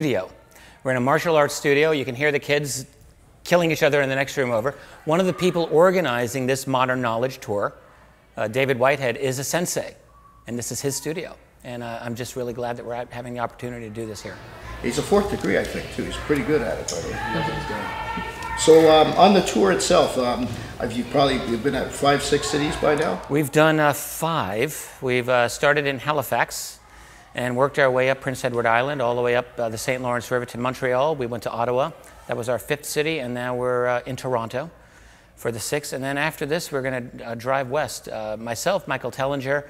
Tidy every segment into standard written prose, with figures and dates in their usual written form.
Studio. We're in a martial arts studio. You can hear the kids killing each other in the next room over. One of the people organizing this modern knowledge tour, David Whitehead, is a sensei, and this is his studio. And I'm just really glad that we're having the opportunity to do this here. He's a 4th degree, I think, too. He's pretty good at it, by the way. So on the tour itself, you've been at 5, 6 cities by now? We've done 5. We've started in Halifax and worked our way up Prince Edward Island, all the way up the St. Lawrence River to Montreal. We went to Ottawa. That was our 5th city, and now we're in Toronto for the 6th. And then after this, we're going to drive west. Myself, Michael Tellinger,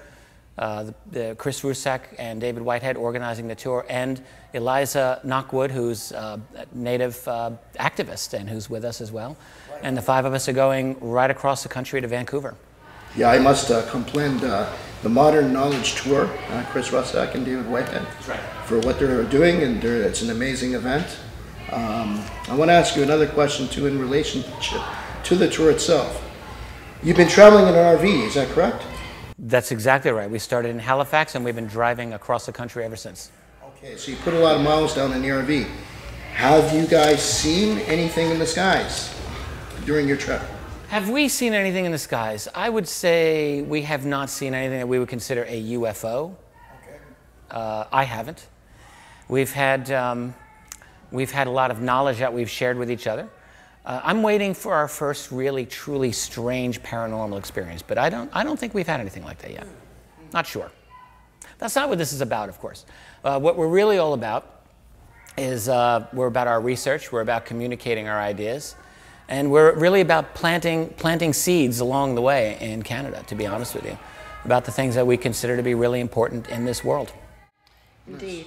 Chris Rusak, and David Whitehead organizing the tour, and Eliza Knockwood, who's a native activist and who's with us as well. And the 5 of us are going right across the country to Vancouver. Yeah, I must commend the Modern Knowledge Tour, Chris Rusak and David Whitehead, for what they're doing, and it's an amazing event. I want to ask you another question too in relationship to the tour itself. You've been traveling in an RV, is that correct? That's exactly right. We started in Halifax and we've been driving across the country ever since. Okay, so you put a lot of miles down in the RV. Have you guys seen anything in the skies during your trip? Have we seen anything in the skies? I would say we have not seen anything that we would consider a UFO. Okay. I haven't. We've had a lot of knowledge that we've shared with each other. I'm waiting for our first really, truly strange paranormal experience, but I don't think we've had anything like that yet. Not sure. That's not what this is about, of course. What we're really all about is we're about our research, we're about communicating our ideas, and we're really about planting seeds along the way in Canada, to be honest with you, about the things that we consider to be really important in this world. Indeed.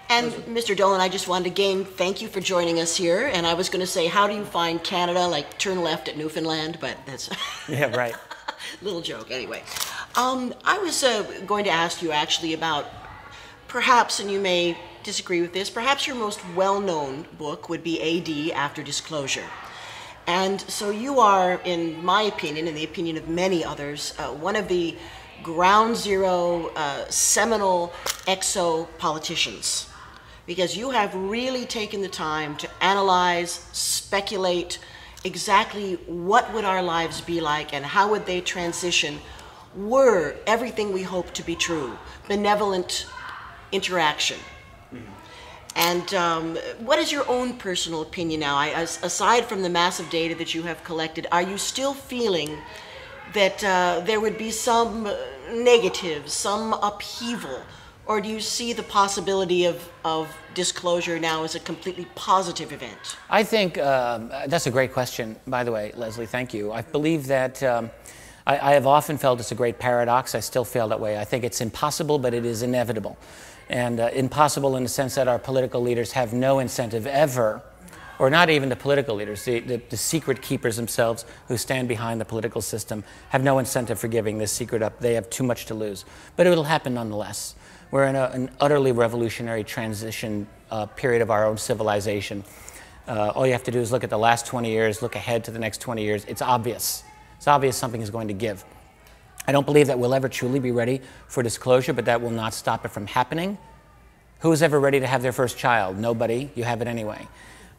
And Mr. Dolan, I just wanted to again thank you for joining us here. And I was going to say, how do you find Canada? Like turn left at Newfoundland, but that's yeah, right. Little joke, anyway. I was going to ask you actually about perhaps, and you may disagree with this, perhaps your most well-known book would be AD After Disclosure. And so you are, in my opinion, in the opinion of many others, one of the ground zero seminal exo-politicians, because you have really taken the time to analyze, speculate exactly what would our lives be like and how would they transition were everything we hope to be true, benevolent interaction. And what is your own personal opinion now? Aside from the massive data that you have collected, are you still feeling that there would be some negative, some upheaval, or do you see the possibility of disclosure now as a completely positive event? I think that's a great question, by the way, Leslie, thank you. I believe that I have often felt it's a great paradox. I still feel that way. I think it's impossible, but it is inevitable. And impossible in the sense that our political leaders have no incentive ever, or not even the political leaders, the secret keepers themselves who stand behind the political system have no incentive for giving this secret up. They have too much to lose. But it will happen nonetheless. We're in an utterly revolutionary transition period of our own civilization. All you have to do is look at the last 20 years, look ahead to the next 20 years. It's obvious. It's obvious something is going to give. I don't believe that we'll ever truly be ready for disclosure, but that will not stop it from happening. Who is ever ready to have their first child? Nobody. You have it anyway.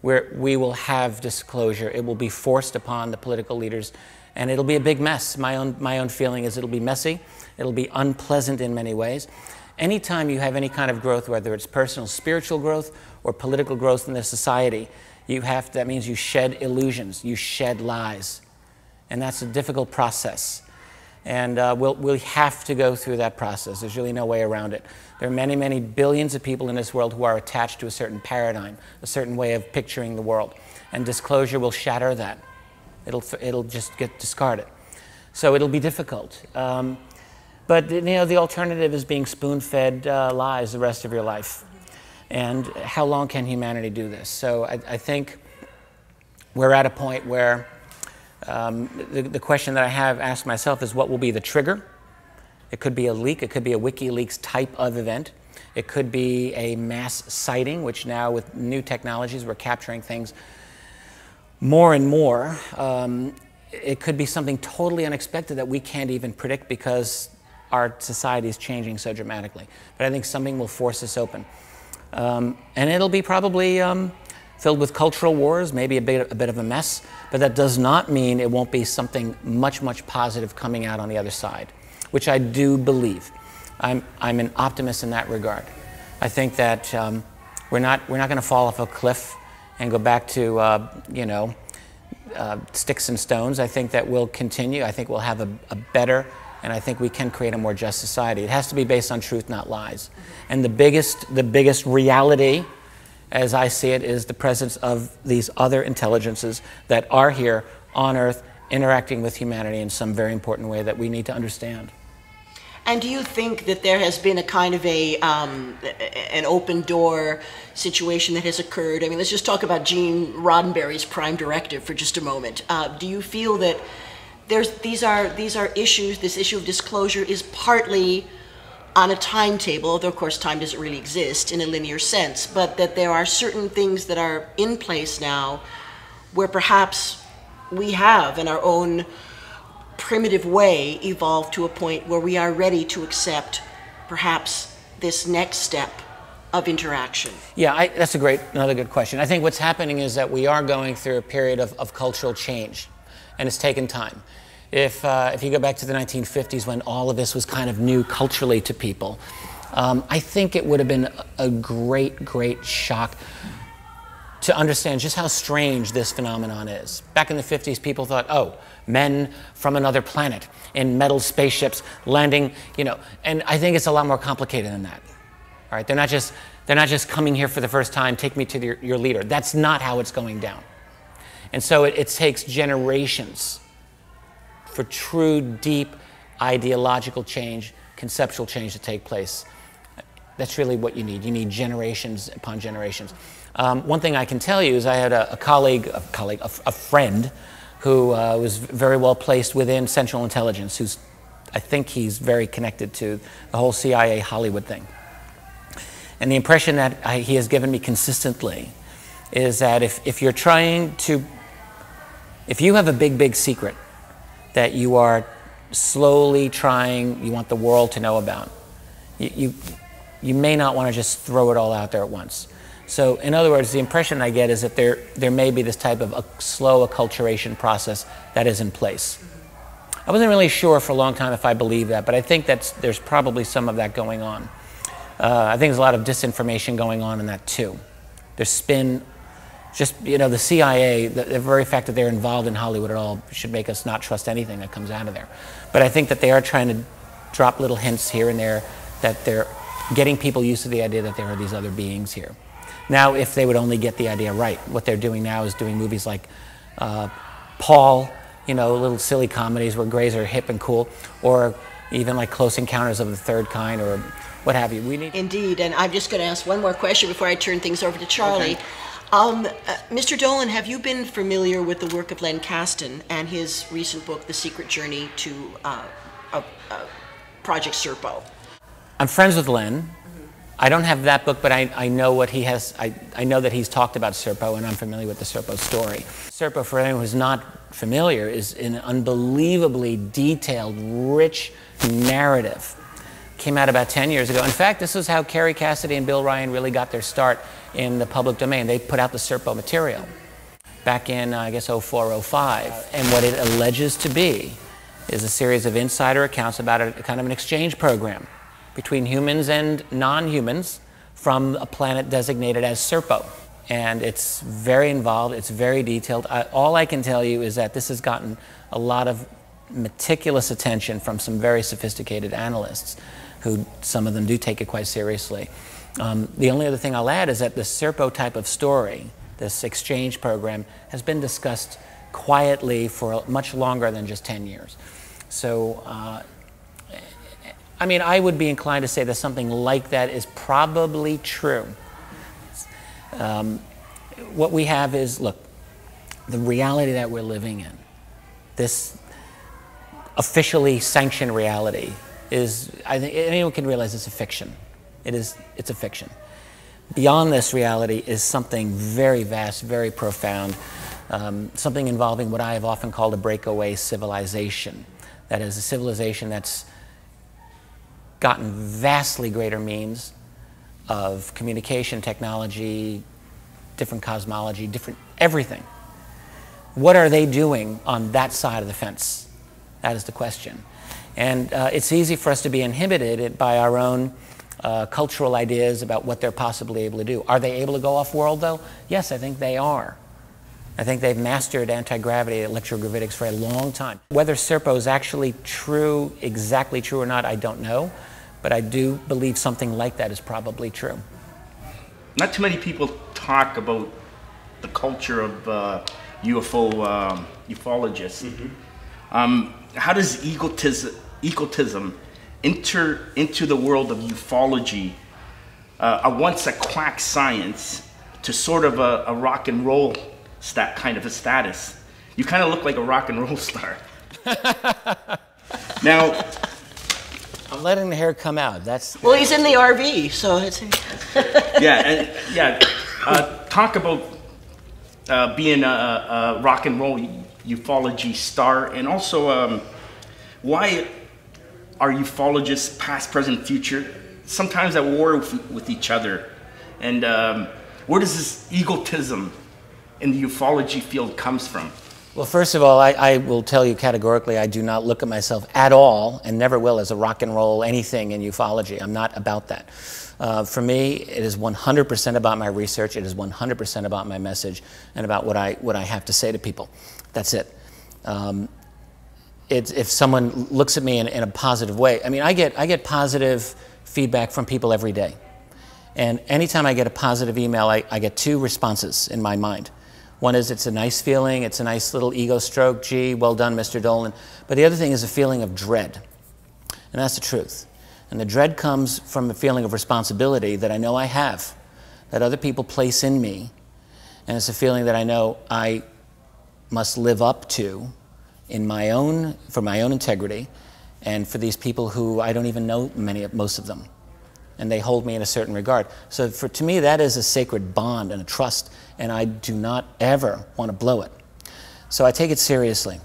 We will have disclosure. It will be forced upon the political leaders, and it'll be a big mess. My own feeling is it'll be messy. It'll be unpleasant in many ways. Anytime you have any kind of growth, whether it's personal, spiritual growth or political growth in the society, that means you shed illusions, you shed lies, and that's a difficult process. And we'll have to go through that process. There's really no way around it. There are many, many billions of people in this world who are attached to a certain paradigm, a certain way of picturing the world. And disclosure will shatter that. It'll just get discarded. So it'll be difficult. But you know, the alternative is being spoon-fed lies the rest of your life. And how long can humanity do this? So I think we're at a point where the question that I have asked myself is, what will be the trigger? It could be a leak. It could be a WikiLeaks type of event. It could be a mass sighting, which now with new technologies, we're capturing things more and more. It could be something totally unexpected that we can't even predict because our society is changing so dramatically. But I think something will force us open. And it'll be probably filled with cultural wars, maybe a bit of a mess, but that does not mean it won't be something much, much positive coming out on the other side, which I do believe. I'm an optimist in that regard. I think that we're not going to fall off a cliff and go back to sticks and stones. I think that we'll continue. I think we'll have a better, and I think we can create a more just society. It has to be based on truth, not lies. And the biggest reality, as I see it, is the presence of these other intelligences that are here on Earth, interacting with humanity in some very important way that we need to understand. And do you think that there has been a kind of an open door situation that has occurred? I mean, let's just talk about Gene Roddenberry's Prime Directive for just a moment. Do you feel that these are issues, this issue of disclosure is partly on a timetable, although of course time doesn't really exist in a linear sense, but that there are certain things that are in place now where perhaps we have, in our own primitive way, evolved to a point where we are ready to accept perhaps this next step of interaction? Yeah, that's another good question. I think what's happening is that we are going through a period of cultural change, and it's taken time. If you go back to the 1950s when all of this was kind of new culturally to people, I think it would have been a great shock to understand just how strange this phenomenon is. Back in the 50s, people thought, oh, men from another planet in metal spaceships landing, and I think it's a lot more complicated than that. All right, they're not just coming here for the first time, take me to your leader. That's not how it's going down. And so it takes generations for true, deep ideological change, conceptual change to take place. That's really what you need. You need generations upon generations. One thing I can tell you is I had a friend who was very well placed within Central Intelligence, I think he's very connected to the whole CIA Hollywood thing. And the impression that he has given me consistently is that if you're trying to, if you have a big secret that you are slowly trying, you want the world to know about, you may not want to just throw it all out there at once. So in other words, the impression I get is that there may be this type of a slow acculturation process that is in place. I wasn't really sure for a long time if I believe that, but I think there's probably some of that going on. I think there's a lot of disinformation going on in that too. There's spin. Just, the CIA, the very fact that they're involved in Hollywood at all should make us not trust anything that comes out of there. But I think that they are trying to drop little hints here and there that they're getting people used to the idea that there are these other beings here. Now, if they would only get the idea right, what they're doing now is doing movies like Paul, little silly comedies where grays are hip and cool, or even like Close Encounters of the Third Kind, or what have you. Indeed, and I'm just going to ask one more question before I turn things over to Charlie. Okay. Mr. Dolan, have you been familiar with the work of Len Kasten and his recent book, The Secret Journey to Project Serpo? I'm friends with Len. I don't have that book, but I know what he has. I know that he's talked about Serpo, and I'm familiar with the Serpo story. Serpo, for anyone who's not familiar, is an unbelievably detailed, rich narrative. Came out about 10 years ago. In fact, this is how Kerry Cassidy and Bill Ryan really got their start in the public domain. They put out the Serpo material back in, I guess, 04, 05. And what it alleges to be is a series of insider accounts about a kind of an exchange program between humans and non-humans from a planet designated as Serpo. And it's very involved, it's very detailed. All I can tell you is that this has gotten a lot of meticulous attention from some very sophisticated analysts, who some of them do take it quite seriously. The only other thing I'll add is that the Serpo type of story, this exchange program, has been discussed quietly for much longer than just 10 years. So, I mean, I would be inclined to say that something like that is probably true. What we have is, look, the reality that we're living in, this officially sanctioned reality, is, I think anyone can realize it's a fiction. It's a fiction. Beyond this reality is something very vast, very profound, something involving what I have often called a breakaway civilization. That is, a civilization that's gotten vastly greater means of communication technology, different cosmology, different everything. What are they doing on that side of the fence? That is the question. And it's easy for us to be inhibited by our own cultural ideas about what they're possibly able to do. Are they able to go off-world, though? Yes, I think they are. I think they've mastered anti-gravity, electrogravitics for a long time. Whether Serpo is actually true, exactly true or not, I don't know. But I do believe something like that is probably true. Not too many people talk about the culture of ufologists. Mm-hmm. How does egotism enter into the world of ufology, once a quack science, to sort of a rock and roll kind of a status? You kind of look like a rock and roll star. Now, I'm letting the hair come out. Well, he's in the RV, so it's. Talk about being a rock and roll ufology star, and also why are ufologists, past, present, future, sometimes at war with each other, and where does this egotism in the ufology field comes from? Well, first of all, I will tell you categorically, I do not look at myself at all, and never will, as a rock and roll anything in ufology. I'm not about that. For me, it is 100% about my research. It is 100% about my message and about what I have to say to people. That's it. If someone looks at me in a positive way, I mean, I get positive feedback from people every day. And anytime I get a positive email, I get two responses in my mind. One is it's a nice feeling, it's a nice little ego stroke, gee, well done, Mr. Dolan. But the other thing is a feeling of dread. And that's the truth. And the dread comes from a feeling of responsibility that I know I have, that other people place in me. And it's a feeling that I know I must live up to for my own integrity, and for these people who I don't even know most of them. And they hold me in a certain regard. So to me, that is a sacred bond and a trust, and I do not ever want to blow it. So I take it seriously.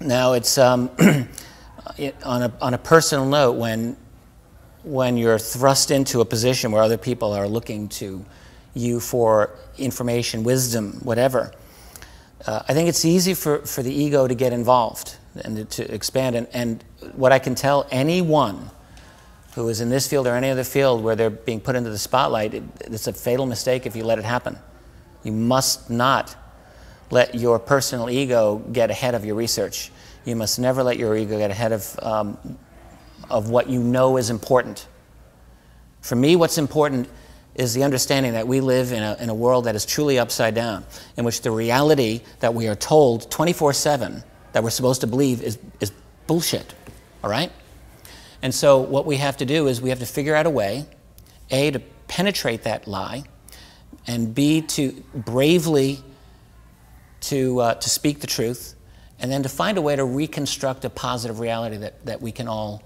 Now, it's on a personal note, when you're thrust into a position where other people are looking to you for information, wisdom, whatever, I think it's easy for the ego to get involved and to expand. And what I can tell anyone who is in this field or any other field where they're being put into the spotlight, it's a fatal mistake if you let it happen. You must not let your personal ego get ahead of your research. You must never let your ego get ahead of what you know is important. For me, what's important is the understanding that we live in a world that is truly upside down, in which the reality that we are told 24/7 that we're supposed to believe is bullshit, all right? And so what we have to do is we have to figure out a way, A, to penetrate that lie, and B, to bravely to speak the truth, and then to find a way to reconstruct a positive reality that we can all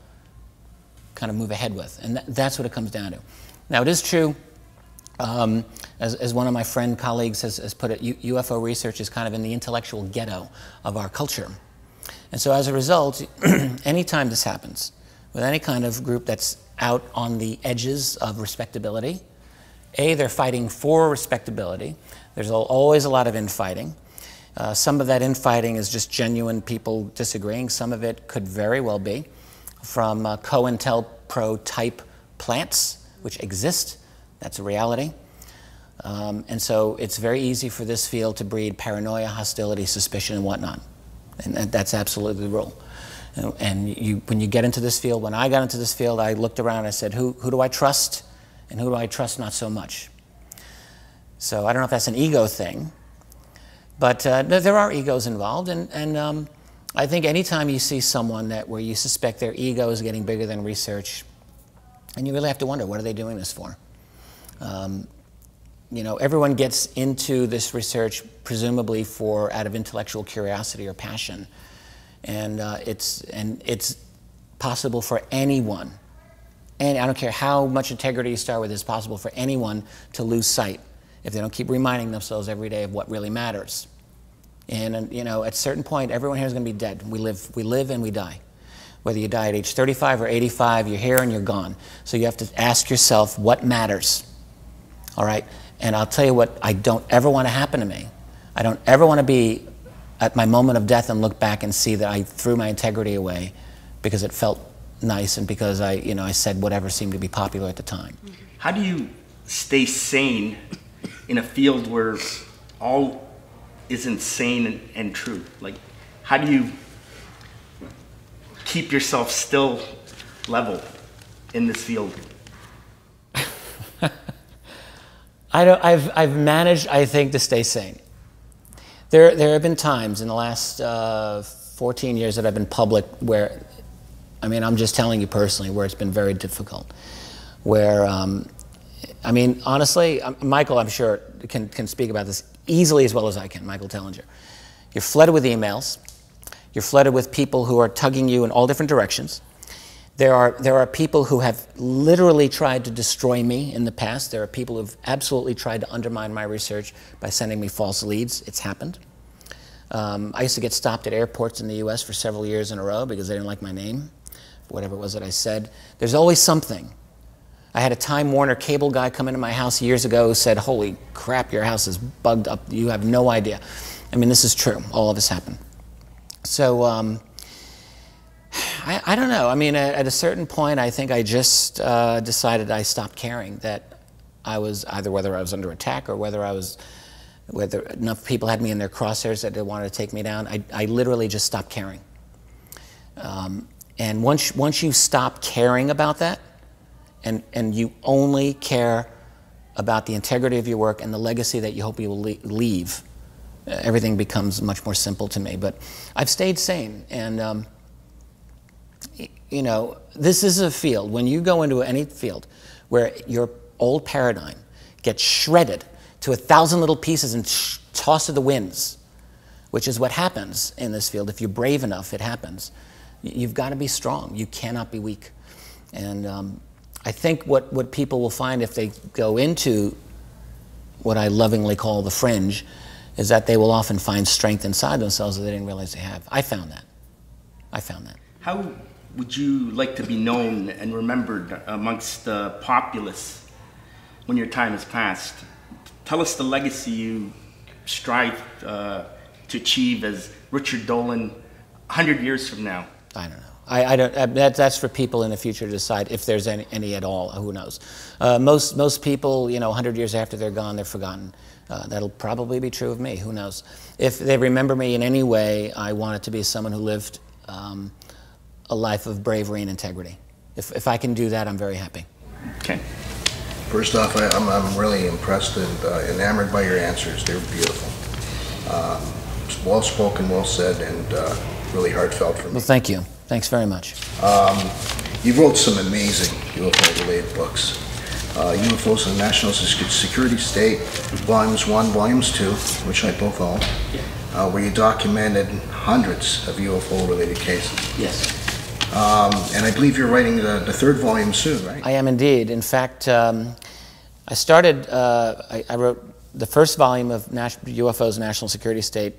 kind of move ahead with. And that's what it comes down to. Now, it is true, as one of my friend colleagues has put it, UFO research is kind of in the intellectual ghetto of our culture. And so as a result, anytime this happens, with any kind of group that's out on the edges of respectability, A, they're fighting for respectability. There's always a lot of infighting. Some of that infighting is just genuine people disagreeing. Some of it could very well be from COINTELPRO type plants, which exist. That's a reality. And so it's very easy for this field to breed paranoia, hostility, suspicion, and whatnot. And that's absolutely the rule. And when you get into this field, when I got into this field, I looked around and I said, who do I trust, and who do I trust not so much? So I don't know if that's an ego thing, but there are egos involved, and I think anytime you see someone where you suspect their ego is getting bigger than research, and you really have to wonder, what are they doing this for? You know, everyone gets into this research presumably out of intellectual curiosity or passion. And it's possible for anyone, and I don't care how much integrity you start with, it's possible for anyone to lose sight if they don't keep reminding themselves every day of what really matters. And you know, at a certain point, everyone here is going to be dead. We live and we die. Whether you die at age 35 or 85, you're here and you're gone. So you have to ask yourself what matters, all right? And I'll tell you what I don't ever want to happen to me. I don't ever want to be at my moment of death and look back and see that I threw my integrity away because it felt nice and because I said whatever seemed to be popular at the time. How do you stay sane in a field where all is insane and true? Like, how do you keep yourself still level in this field? I've managed, I think, to stay sane. There have been times in the last 14 years that I've been public where, I mean, I'm just telling you personally, where it's been very difficult. Where, I mean, honestly, Michael, I'm sure, can speak about this easily as well as I can, Michael Tellinger. You're flooded with emails. You're flooded with people who are tugging you in all different directions. There are people who have literally tried to destroy me in the past. There are people who have absolutely tried to undermine my research by sending me false leads. It's happened. I used to get stopped at airports in the US for several years in a row because they didn't like my name, whatever it was that I said. There's always something. I had a Time Warner cable guy come into my house years ago who said, "Holy crap, your house is bugged up. You have no idea." I mean, this is true. All of this happened. So, I don't know. I mean, at a certain point, I think I just decided I stopped caring that I was whether I was under attack or whether enough people had me in their crosshairs that they wanted to take me down. I literally just stopped caring. And once you stop caring about that, and you only care about the integrity of your work and the legacy that you hope you will leave, everything becomes much more simple to me. But I've stayed sane, and you know, this is a field, when you go into any field where your old paradigm gets shredded to 1,000 little pieces and tossed to the winds, which is what happens in this field. If you're brave enough, it happens. You've got to be strong. You cannot be weak. And I think what people will find if they go into what I lovingly call the fringe is that they will often find strength inside themselves that they didn't realize they have. I found that. I found that. How would you like to be known and remembered amongst the populace when your time has passed? Tell us the legacy you strive to achieve as Richard Dolan 100 years from now. I don't know. I don't. That's for people in the future to decide if there's any at all. Who knows? Most people, you know, 100 years after they're gone, they're forgotten. That'll probably be true of me. Who knows? If they remember me in any way, I want it to be someone who lived a life of bravery and integrity. If I can do that, I'm very happy. Okay. First off, I'm really impressed and enamored by your answers. They're beautiful. Well spoken, well said, and really heartfelt for me. Well, thank you. Thanks very much. You wrote some amazing UFO-related books. UFOs in the National Security State, Volumes 1, Volumes 2, which I both own, where you documented hundreds of UFO-related cases. Yes. And I believe you're writing the third volume soon, right? I am indeed. In fact, I started, I wrote the first volume of UFOs National Security State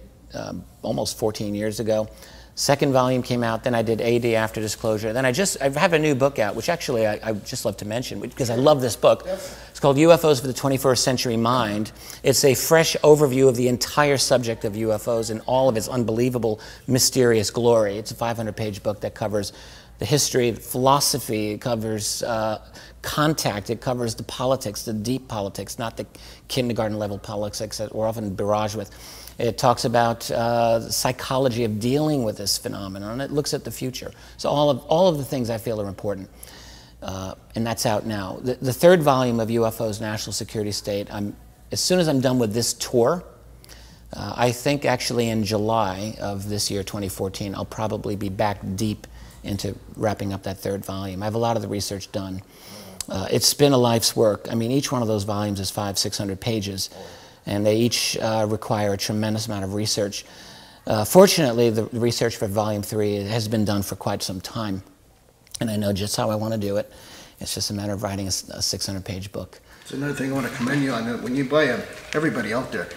almost 14 years ago. Second volume came out, then I did AD After Disclosure. Then I have a new book out, which actually I just love to mention because I love this book. It's called UFOs for the 21st Century Mind. It's a fresh overview of the entire subject of UFOs in all of its unbelievable, mysterious glory. It's a 500-page book that covers the history, the philosophy, it covers contact, it covers the politics, the deep politics, not the kindergarten level politics that we're often barraged with. It talks about the psychology of dealing with this phenomenon. It looks at the future. So all of the things I feel are important, and that's out now. The third volume of UFOs National Security State, as soon as I'm done with this tour, I think actually in July of this year, 2014, I'll probably be back deep into wrapping up that third volume. I have a lot of the research done. It's been a life's work. I mean, each one of those volumes is 500-600 pages. And they each require a tremendous amount of research. Fortunately, the research for Volume 3 has been done for quite some time, and I know just how I want to do it. It's just a matter of writing a 600-page book. So another thing I want to commend you on, when you buy everybody out there,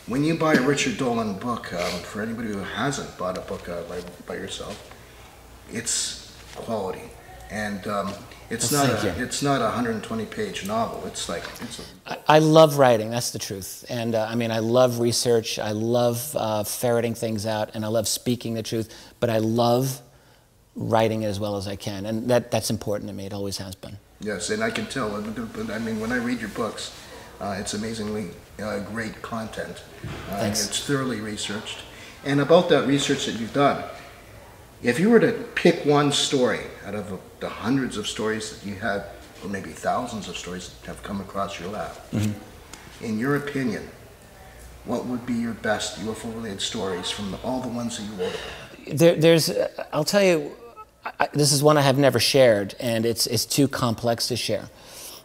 when you buy a Richard Dolan book, for anybody who hasn't bought a book by yourself, it's quality. And it's Well, not a 120-page novel. I love writing. That's the truth. And I mean, I love research. I love ferreting things out, and I love speaking the truth. But I love writing it as well as I can, and that's important to me. It always has been. Yes, and I can tell. I mean, when I read your books, it's amazingly great content. Thanks. It's thoroughly researched. And about that research that you've done, if you were to pick one story out of the hundreds of stories that you have, or maybe thousands of stories that have come across your lap, in your opinion, what would be your best UFO-related stories from all the ones that you wrote? I'll tell you, this is one I have never shared, and it's too complex to share.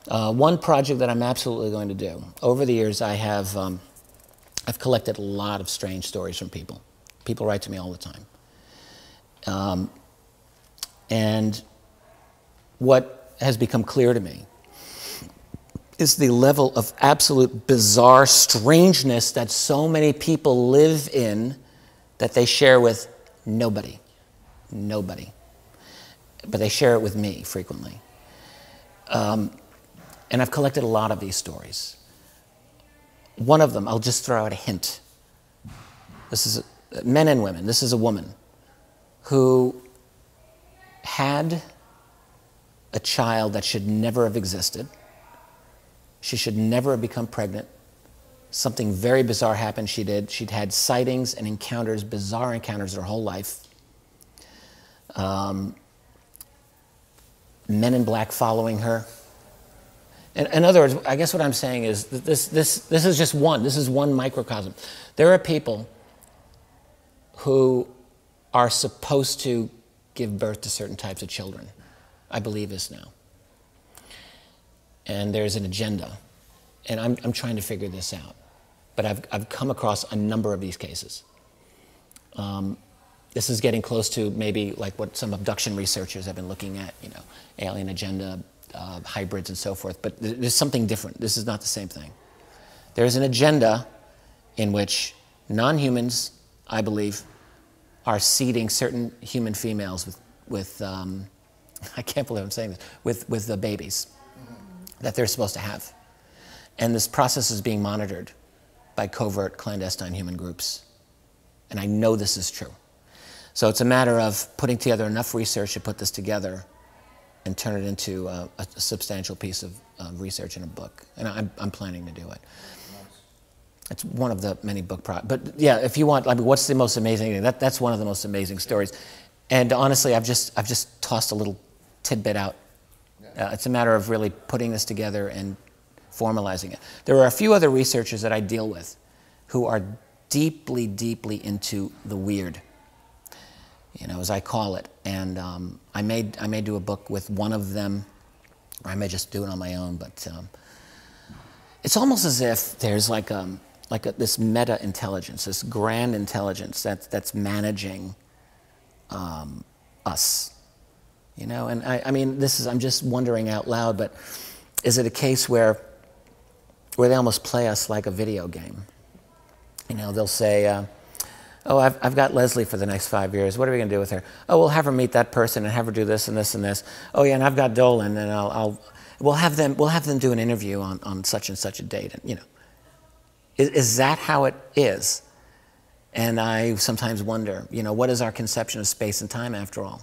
One project that I'm absolutely going to do. Over the years, I've collected a lot of strange stories from people. People write to me all the time. And what has become clear to me is the level of absolute bizarre strangeness that so many people live in that they share with nobody. Nobody. But they share it with me frequently. And I've collected a lot of these stories. One of them, I'll just throw out a hint. This is men and women. This is a woman who had a child that should never have existed. She should never have become pregnant. Something very bizarre happened. She'd had sightings and encounters, bizarre encounters her whole life. Men in black following her. In other words, I guess what I'm saying is that this is just one. This is one microcosm. There are people who are supposed to give birth to certain types of children, I believe this now. And there's an agenda. And I'm trying to figure this out. But I've come across a number of these cases. This is getting close to maybe like what some abduction researchers have been looking at, you know, alien agenda, hybrids and so forth. But there's something different. This is not the same thing. There's an agenda in which non-humans, I believe, are seeding certain human females with I can't believe I'm saying this, with the babies that they're supposed to have. And this process is being monitored by covert, clandestine human groups. And I know this is true. So it's a matter of putting together enough research to put this together and turn it into a substantial piece of research in a book. And I'm planning to do it. It's one of the many book projects. But yeah, if you want, I mean, what's the most amazing thing? That's one of the most amazing stories. And honestly, I've just tossed a little tidbit out. It's a matter of really putting this together and formalizing it. There are a few other researchers that I deal with who are deeply, deeply into the weird, you know, as I call it. And I may do a book with one of them, or I may just do it on my own. But it's almost as if there's this meta intelligence, this grand intelligence that's managing us, you know. And I mean, I'm just wondering out loud, but is it a case where they almost play us like a video game? You know, they'll say, oh, I've got Leslie for the next 5 years. What are we going to do with her? Oh, we'll have her meet that person and have her do this and this and this. Oh yeah, and I've got Dolan, and we'll have them do an interview on such and such a date. And, you know, is that how it is? And I sometimes wonder, you know, what is our conception of space and time after all?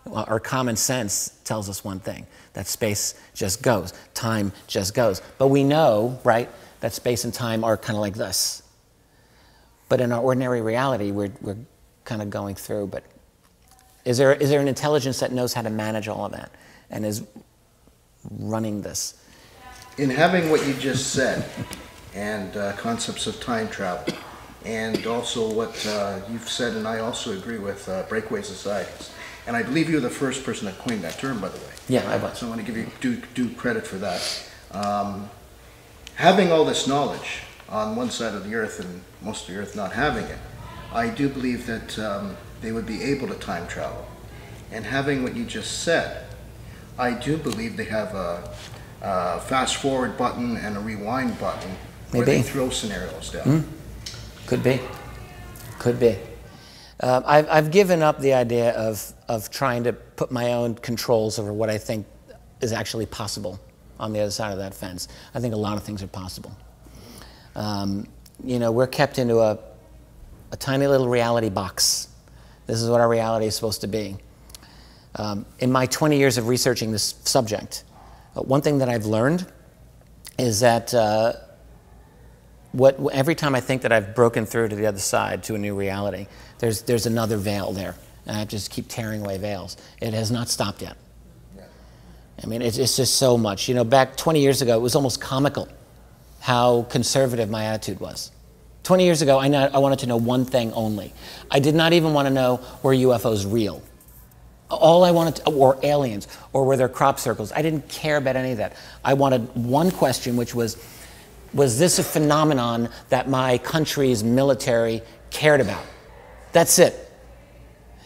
Well, our common sense tells us one thing, that space just goes, time just goes. But we know, right, that space and time are kind of like this. But in our ordinary reality, we're kind of going through. But is there an intelligence that knows how to manage all of that and is running this? In having what you just said, and concepts of time travel, and also what you've said, and I also agree with breakaway societies. And I believe you're the first person that coined that term, by the way. Yeah, I was. So I want to give you due credit for that. Having all this knowledge on one side of the earth and most of the earth not having it, I do believe that they would be able to time travel. And having what you just said, I do believe they have a fast forward button and a rewind button where they throw scenarios down. Could be. Could be. I've given up the idea of trying to put my own controls over what I think is actually possible on the other side of that fence. I think a lot of things are possible. You know, we're kept into a tiny little reality box. This is what our reality is supposed to be. In my 20 years of researching this subject, one thing that I've learned is that every time I think that I've broken through to the other side, to a new reality, there's another veil there. And I just keep tearing away veils. It has not stopped yet. I mean, it's just so much. You know, back 20 years ago, it was almost comical how conservative my attitude was. 20 years ago, I wanted to know one thing only. I did not even want to know, were UFOs real? All I wanted to, or aliens, or were there crop circles? I didn't care about any of that. I wanted one question, which was this a phenomenon that my country's military cared about? That's it.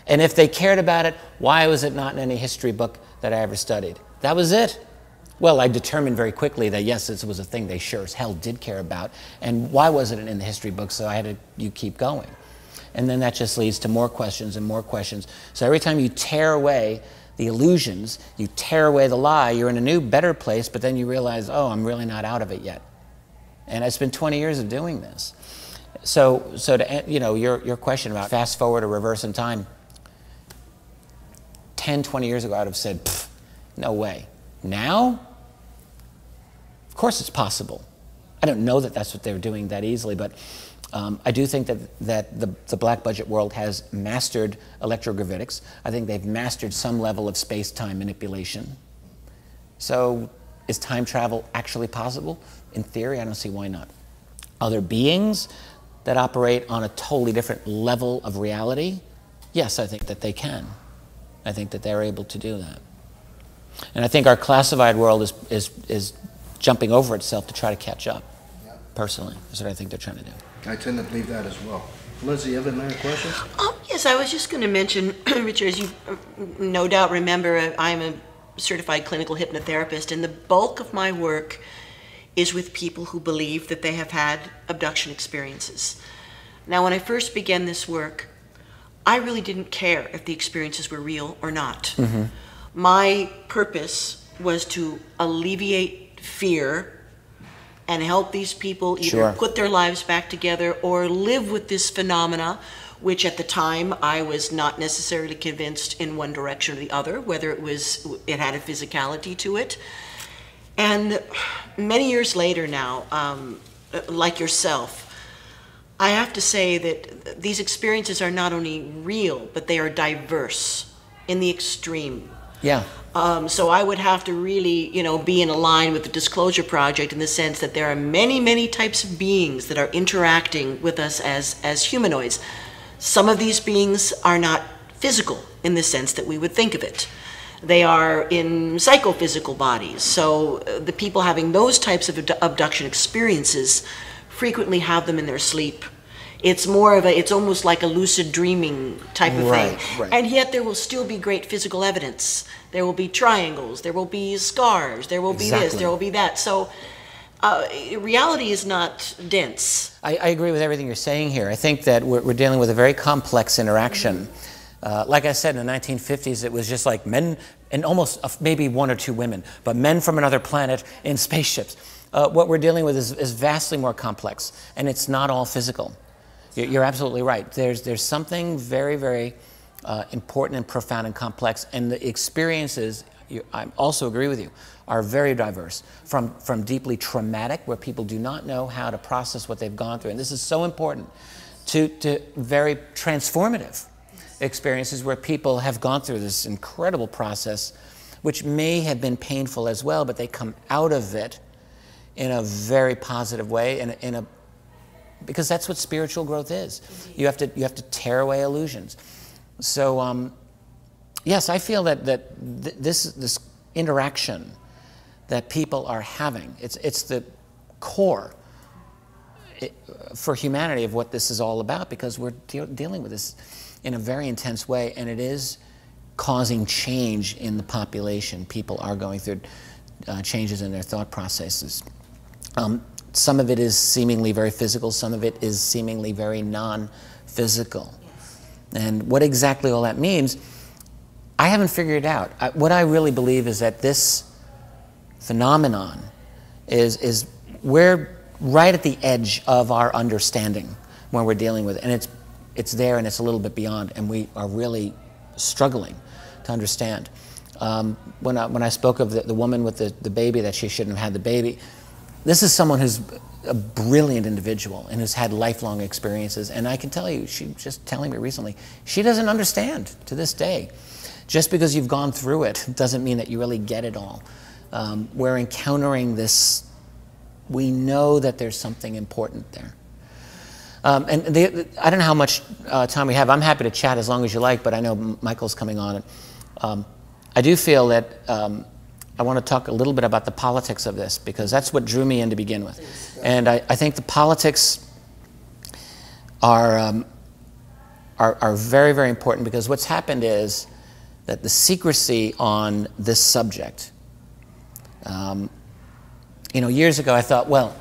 And if they cared about it, why was it not in any history book that I ever studied? That was it. Well, I determined very quickly that yes, this was a thing they sure as hell did care about. And why wasn't it in the history book? So I had to keep going. And then that just leads to more questions and more questions. So every time you tear away the illusions, you tear away the lie, you're in a new, better place, but then you realize, oh, I'm really not out of it yet. And it's been 20 years of doing this. So to, you know, your question about fast forward or reverse in time, 10, 20 years ago, I would have said, no way. Now, of course it's possible. I don't know that that's what they're doing that easily, but I do think that the black budget world has mastered electrogravitics. I think they've mastered some level of space-time manipulation. So is time travel actually possible? In theory, I don't see why not. Other beings that operate on a totally different level of reality? Yes, I think that they can. I think that they're able to do that. And I think our classified world is jumping over itself to try to catch up. Personally, that's what I think they're trying to do. I tend to believe that as well. Leslie, you have another question? Yes, I was just going to mention, Richard, as you no doubt remember, I'm a certified clinical hypnotherapist, and the bulk of my work is with people who believe that they have had abduction experiences. Now, when I first began this work, I really didn't care if the experiences were real or not. Mm-hmm. My purpose was to alleviate fear and help these people either put their lives back together or live with this phenomena, which at the time I was not necessarily convinced in one direction or the other, whether it had a physicality to it. And many years later now, like yourself, I have to say that these experiences are not only real, but they are diverse in the extreme. Yeah. So I would have to really, you know, be in line with the Disclosure Project in the sense that there are many, many types of beings that are interacting with us as humanoids. Some of these beings are not physical in the sense that we would think of it. They are in psychophysical bodies. So the people having those types of abduction experiences frequently have them in their sleep. It's more of it's almost like a lucid dreaming type of thing. Right. And yet there will still be great physical evidence. There will be triangles, there will be scars, there will be this, there will be that. So reality is not dense. I agree with everything you're saying here. I think that we're dealing with a very complex interaction. Like I said, in the 1950s, it was just like men, and almost maybe one or two women, but men from another planet in spaceships. What we're dealing with is vastly more complex, and it's not all physical. You're absolutely right. There's something very, very important and profound and complex, and the experiences, I also agree with you, are very diverse. From deeply traumatic, where people do not know how to process what they've gone through, and this is so important, to very transformative experiences where people have gone through this incredible process, which may have been painful as well, but they come out of it in a very positive way, because that's what spiritual growth is. You have to tear away illusions. So yes, I feel that this interaction that people are having, it's the core for humanity of what this is all about, because we're dealing with this in a very intense way, and it is causing change in the population. People are going through changes in their thought processes. Some of it is seemingly very physical, some of it is seemingly very non-physical. And what exactly all that means, I haven't figured it out. What I really believe is that this phenomenon is we're right at the edge of our understanding when we're dealing with it. And it's there and it's a little bit beyond, and we are really struggling to understand. When I spoke of the woman with the baby, that she shouldn't have had the baby, this is someone who's a brilliant individual and who's had lifelong experiences. And I can tell you, she was just telling me recently, she doesn't understand to this day. Just because you've gone through it doesn't mean that you really get it all. We're encountering this. We know that there's something important there. I don't know how much time we have. I'm happy to chat as long as you like, but I know Michael's coming on. I do feel that I want to talk a little bit about the politics of this, because that's what drew me in to begin with. And I think the politics are very, very important, because what's happened is that the secrecy on this subject, you know, years ago I thought, well,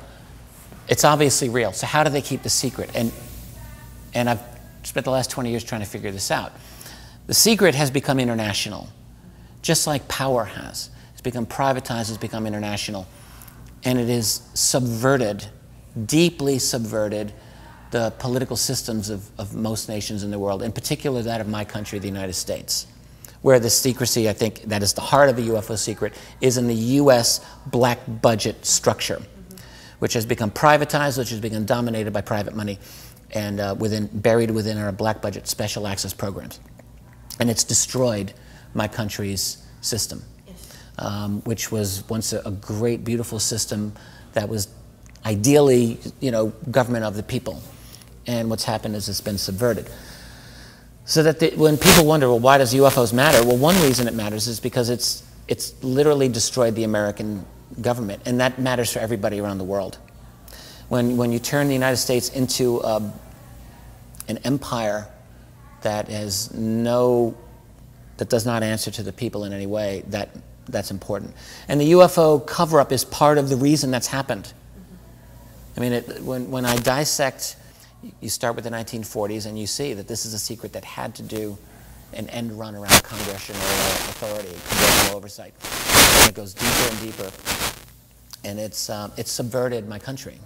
it's obviously real, so how do they keep the secret? And I've spent the last 20 years trying to figure this out. The secret has become international, just like power has. It's become privatized, it's become international. And it has subverted, deeply subverted, the political systems of most nations in the world, in particular that of my country, the United States, where the secrecy, I think, that is the heart of the UFO secret, is in the US black budget structure, which has become privatized, which has become dominated by private money, and buried within our black budget special access programs. And it's destroyed my country's system, which was once a great, beautiful system that was ideally, you know, government of the people. And what's happened is it's been subverted. So that when people wonder, well, why does UFOs matter? Well, one reason it matters is because it's literally destroyed the American government, and that matters for everybody around the world. When you turn the United States into an empire that does not answer to the people in any way, that's important. And the UFO cover-up is part of the reason that's happened. I mean, when I dissect, you start with the 1940s and you see that this is a secret that had to do an end run around congressional authority, congressional oversight. And it goes deeper and deeper, and it's subverted my country.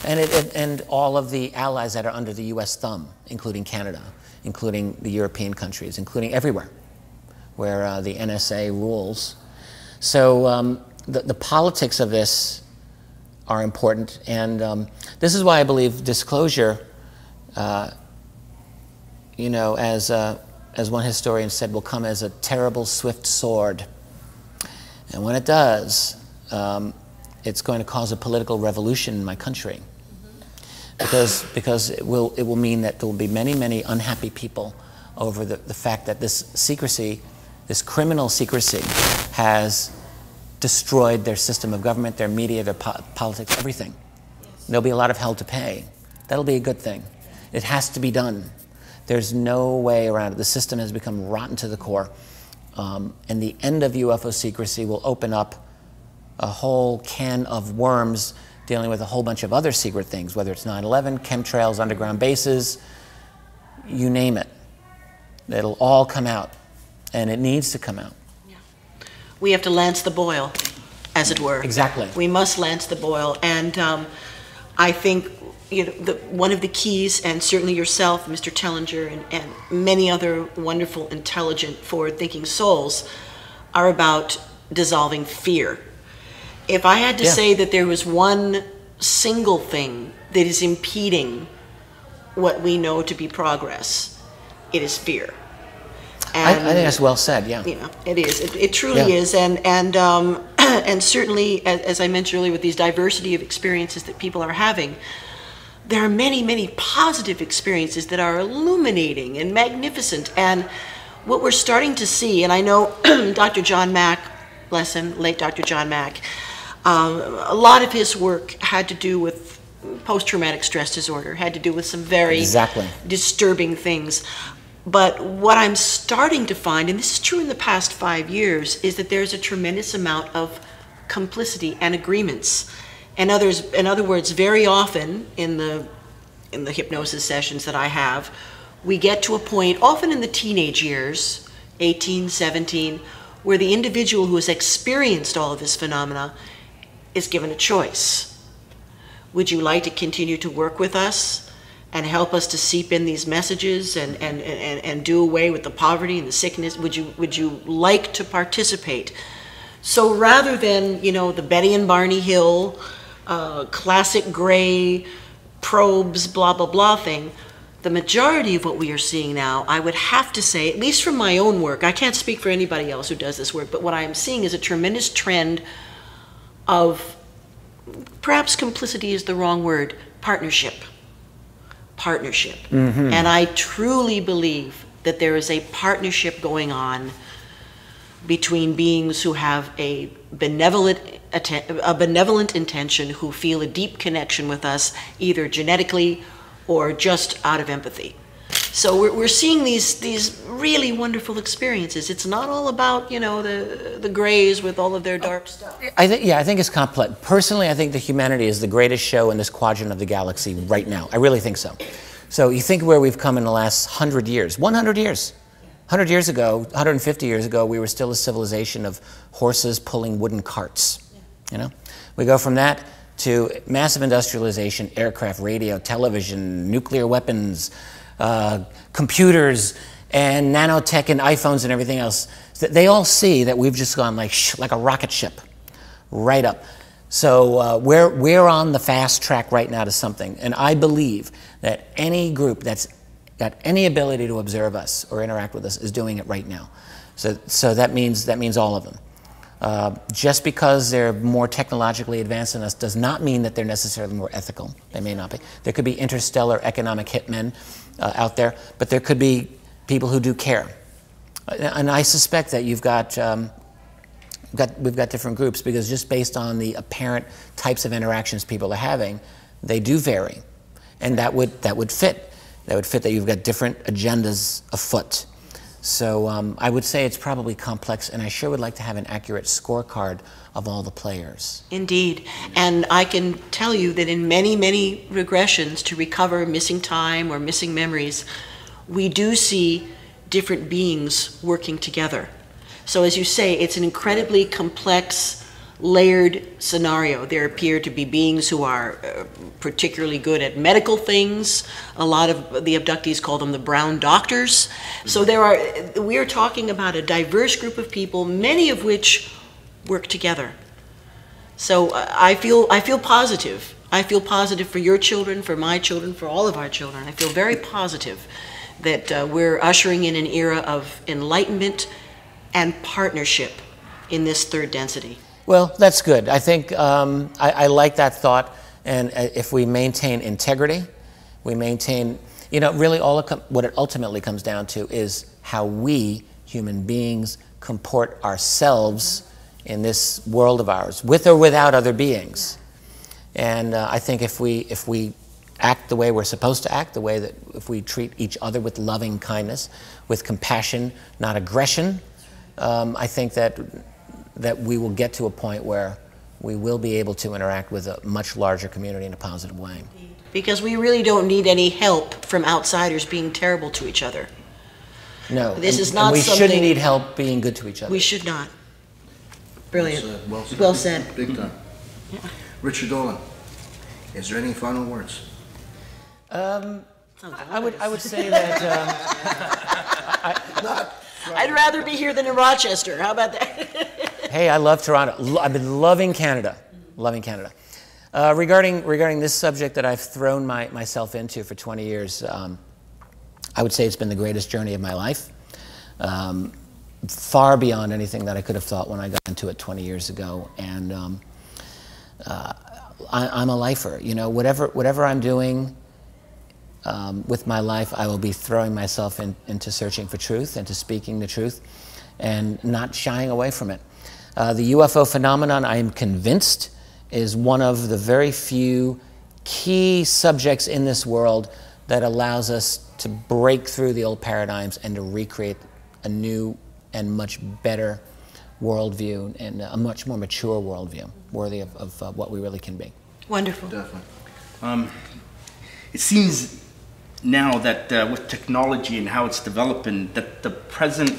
And all of the allies that are under the US thumb, including Canada, including the European countries, including everywhere where the NSA rules. So the politics of this are important, and this is why I believe disclosure, you know, as one historian said, will come as a terrible, swift sword. And when it does, it's going to cause a political revolution in my country, because it will mean that there will be many, many unhappy people over the fact that this secrecy, this criminal secrecy, has destroyed their system of government, their media, their politics, everything. There'll be a lot of hell to pay. That'll be a good thing. It has to be done. There's no way around it. The system has become rotten to the core. And the end of UFO secrecy will open up a whole can of worms dealing with a whole bunch of other secret things, whether it's 9/11, chemtrails, underground bases, you name it. It'll all come out, and it needs to come out. Yeah. We have to lance the boil, as it were. Exactly. We must lance the boil, and I think, you know, one of the keys, and certainly yourself, Mr. Tellinger, and many other wonderful, intelligent, forward-thinking souls, are about dissolving fear. If I had to say that there was one single thing that is impeding what we know to be progress, it is fear. And, I think that's well said, yeah. You know, it is. It truly is. And certainly, as I mentioned earlier, with these diversity of experiences that people are having, there are many, many positive experiences that are illuminating and magnificent. And what we're starting to see, and I know Dr. John Mack, bless him, late Dr. John Mack, a lot of his work had to do with post-traumatic stress disorder, had to do with some very disturbing things. But what I'm starting to find, and this is true in the past 5 years, is that there's a tremendous amount of complicity and agreements. In other words, very often in the hypnosis sessions that I have, we get to a point, often in the teenage years, 18, 17, where the individual who has experienced all of this phenomena is given a choice. Would you like to continue to work with us and help us to seep in these messages and do away with the poverty and the sickness? Would you like to participate? So rather than, you know, the Betty and Barney Hill, classic gray probes, blah, blah, blah thing, the majority of what we are seeing now, I would have to say, at least from my own work, I can't speak for anybody else who does this work, but what I am seeing is a tremendous trend of, perhaps complicity is the wrong word, partnership. Partnership. Mm-hmm. And I truly believe that there is a partnership going on between beings who have a benevolent intention, who feel a deep connection with us, either genetically or just out of empathy. So we're seeing these really wonderful experiences. It's not all about, you know, the grays with all of their dark stuff. I think it's complex. Personally, I think that humanity is the greatest show in this quadrant of the galaxy right now. I really think so. So you think where we've come in the last 100 years, 100 years. 100 years ago, 150 years ago, we were still a civilization of horses pulling wooden carts, you know? We go from that to massive industrialization, aircraft, radio, television, nuclear weapons, computers, and nanotech and iPhones and everything else. They all see that we've just gone like a rocket ship, right up. So we're on the fast track right now to something. And I believe that any group that's got any ability to observe us or interact with us is doing it right now. So that means all of them. Just because they're more technologically advanced than us does not mean that they're necessarily more ethical. They may not be. There could be interstellar economic hitmen out there, but there could be people who do care. And I suspect that we've got different groups, because just based on the apparent types of interactions people are having, they do vary, and that would fit. That would fit that you've got different agendas afoot. So I would say it's probably complex, and I sure would like to have an accurate scorecard of all the players. Indeed. And I can tell you that in many, many regressions to recover missing time or missing memories, we do see different beings working together. So as you say, it's an incredibly complex, layered scenario. There appear to be beings who are particularly good at medical things. A lot of the abductees call them the brown doctors. So we are talking about a diverse group of people, many of which work together. So I feel positive. I feel positive for your children, for my children, for all of our children. I feel very positive that we're ushering in an era of enlightenment and partnership in this third density. Well, that's good. I think I like that thought, and if we maintain integrity, we maintain, you know, really what it ultimately comes down to is how we, human beings, comport ourselves in this world of ours, with or without other beings. And I think if we act the way we're supposed to act, the way that if we treat each other with loving kindness, with compassion, not aggression, I think that we will get to a point where we will be able to interact with a much larger community in a positive way. Because we really don't need any help from outsiders being terrible to each other. No, this is not we something... shouldn't need help being good to each other. We should not. Brilliant. Well said. Well said. Big time. Yeah. Richard Dolan, is there any final words? I would say that... I'd rather be here than in Rochester. How about that? Hey, I love Toronto. I've been loving Canada. Loving Canada. Regarding this subject that I've thrown myself into for 20 years, I would say it's been the greatest journey of my life. Far beyond anything that I could have thought when I got into it 20 years ago. And I'm a lifer. You know, whatever I'm doing with my life, I will be throwing myself into searching for truth, into speaking the truth, and not shying away from it. The UFO phenomenon, I am convinced, is one of the very few key subjects in this world that allows us to break through the old paradigms and to recreate a new and much better worldview and a much more mature worldview, worthy of what we really can be. Wonderful. Definitely. It seems now that with technology and how it's developing, that the present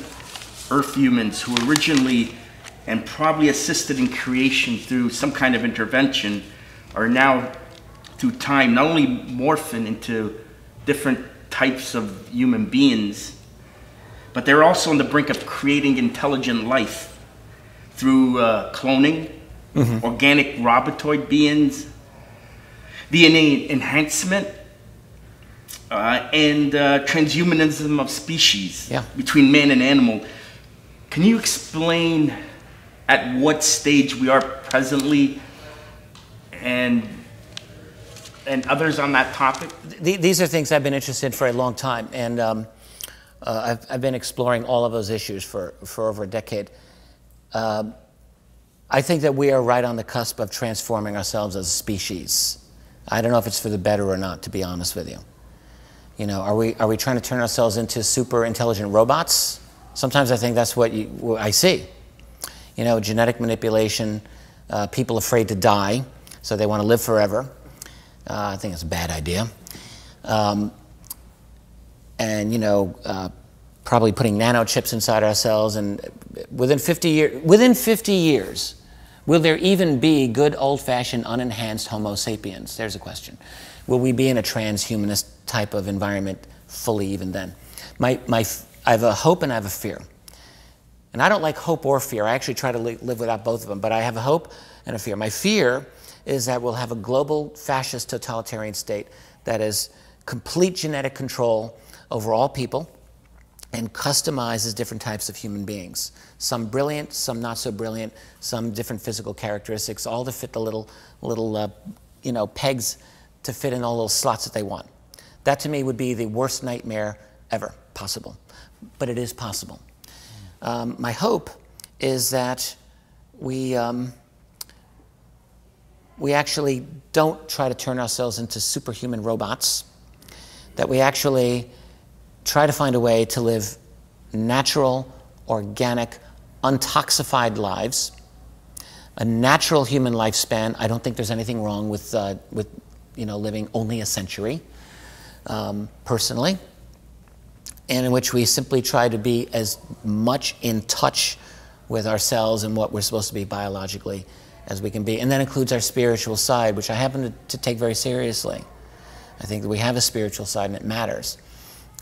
Earth humans who originally and probably assisted in creation through some kind of intervention are now, through time, not only morphing into different types of human beings, but they're also on the brink of creating intelligent life through cloning, organic robotoid beings, DNA enhancement, and transhumanism of species between man and animal. Can you explain at what stage we are presently, and others on that topic? These are things I've been interested in for a long time, and I've been exploring all of those issues for over a decade. I think that we are right on the cusp of transforming ourselves as a species. I don't know if it's for the better or not, to be honest with you. You know, are we trying to turn ourselves into super intelligent robots? Sometimes I think that's what I see. You know, genetic manipulation, people afraid to die, so they want to live forever. I think it's a bad idea. And, you know, probably putting nanochips inside ourselves, and within 50 years, will there even be good old-fashioned unenhanced Homo sapiens? There's a question. Will we be in a transhumanist type of environment fully even then? I have a hope and I have a fear. And I don't like hope or fear. I actually try to live without both of them, but I have a hope and a fear. My fear is that we'll have a global fascist totalitarian state that is complete genetic control over all people and customizes different types of human beings. Some brilliant, some not so brilliant, some different physical characteristics, all to fit the little you know, pegs to fit in all those slots that they want. That to me would be the worst nightmare ever possible, but it is possible. My hope is that we actually don't try to turn ourselves into superhuman robots, that we actually try to find a way to live natural, organic, untoxified lives, a natural human lifespan. I don't think there's anything wrong with you know, living only a century, personally, and in which we simply try to be as much in touch with ourselves and what we're supposed to be biologically as we can be. And that includes our spiritual side, which I happen to take very seriously. I think that we have a spiritual side and it matters.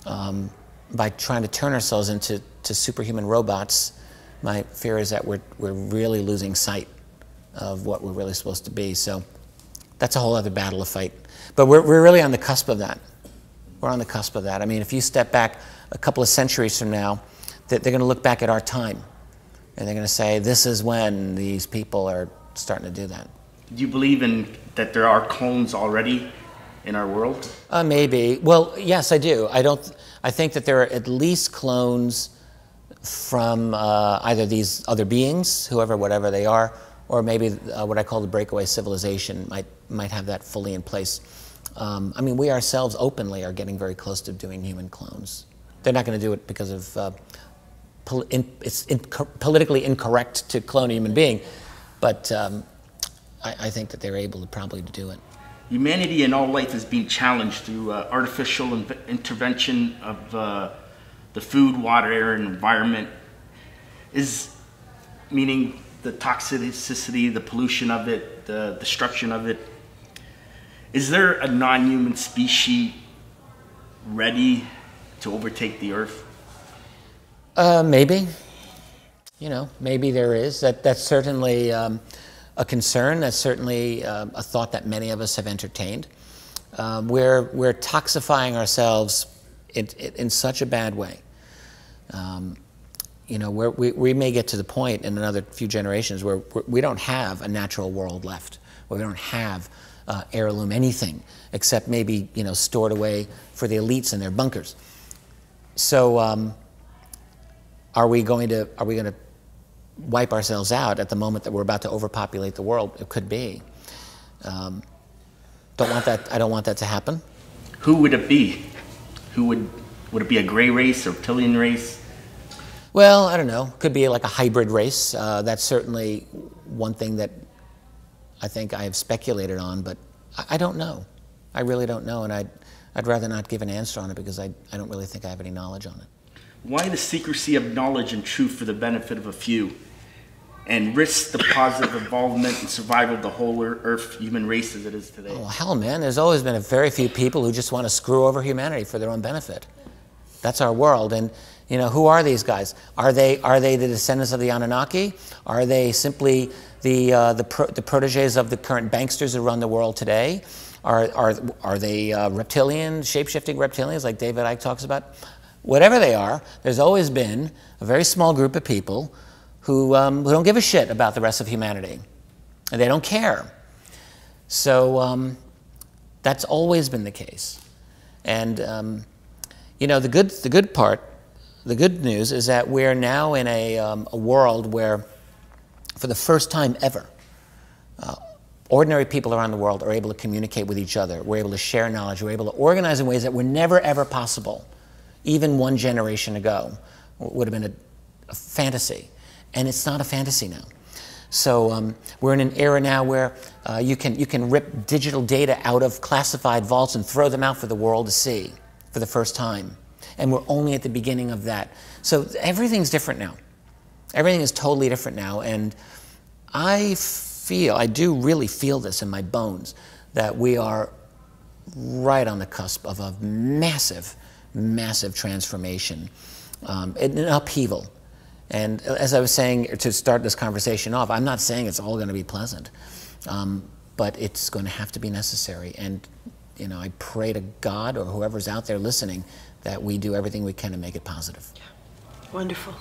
By trying to turn ourselves into superhuman robots, my fear is that we're really losing sight of what we're really supposed to be. So that's a whole other battle to fight. But we're really on the cusp of that. We're on the cusp of that. I mean, if you step back a couple of centuries from now, they're going to look back at our time, and they're going to say, this is when these people are starting to do that. Do you believe that there are clones already in our world? Maybe. Well, yes, I do. I think that there are at least clones from either these other beings, whatever they are, or maybe what I call the breakaway civilization might have that fully in place. I mean, we ourselves openly are getting very close to doing human clones. They're not going to do it because of it's politically incorrect to clone a human being, but I think that they're able probably to do it. Humanity and all life is being challenged through artificial intervention of the food, water, air, and environment. Meaning the toxicity, the pollution of it, the destruction of it. Is there a non-human species ready to overtake the Earth? Maybe. You know, maybe there is. That's certainly a concern. That's certainly a thought that many of us have entertained. We're toxifying ourselves in such a bad way. You know, we may get to the point in another few generations where we don't have a natural world left, where we don't have heirloom anything except maybe, you know, stored away for the elites in their bunkers. So are we going to wipe ourselves out at the moment that we're about to overpopulate the world? It could be. Don't want that. I don't want that to happen. Who would it be? Would it be a gray race or reptilian race? Well, I don't know. Could be like a hybrid race. That's certainly one thing that I think I have speculated on, but I don't know. I really don't know, and I'd rather not give an answer on it because I don't really think I have any knowledge on it. Why the secrecy of knowledge and truth for the benefit of a few, and risk the positive involvement and survival of the whole Earth human race as it is today? Oh, hell, man, there's always been a very few people who just want to screw over humanity for their own benefit. That's our world, and you know, who are these guys? Are they the descendants of the Anunnaki? Are they simply the proteges of the current banksters who run the world today? Are they reptilian, shape-shifting reptilians like David Icke talks about? Whatever they are, there's always been a very small group of people who don't give a shit about the rest of humanity, and they don't care. So that's always been the case. And you know, the good news is that we're now in a world where, for the first time ever, ordinary people around the world are able to communicate with each other. We're able to share knowledge. We're able to organize in ways that were never, ever possible. Even one generation ago would have been a fantasy. And it's not a fantasy now. So we're in an era now where you can rip digital data out of classified vaults and throw them out for the world to see for the first time. And we're only at the beginning of that. So everything's different now. Everything is totally different now. And I do really feel this in my bones, that we are right on the cusp of a massive, massive transformation, an upheaval. And as I was saying to start this conversation off, I'm not saying it's all going to be pleasant, but it's going to have to be necessary. And you know, I pray to God or whoever's out there listening that we do everything we can to make it positive. Wonderful.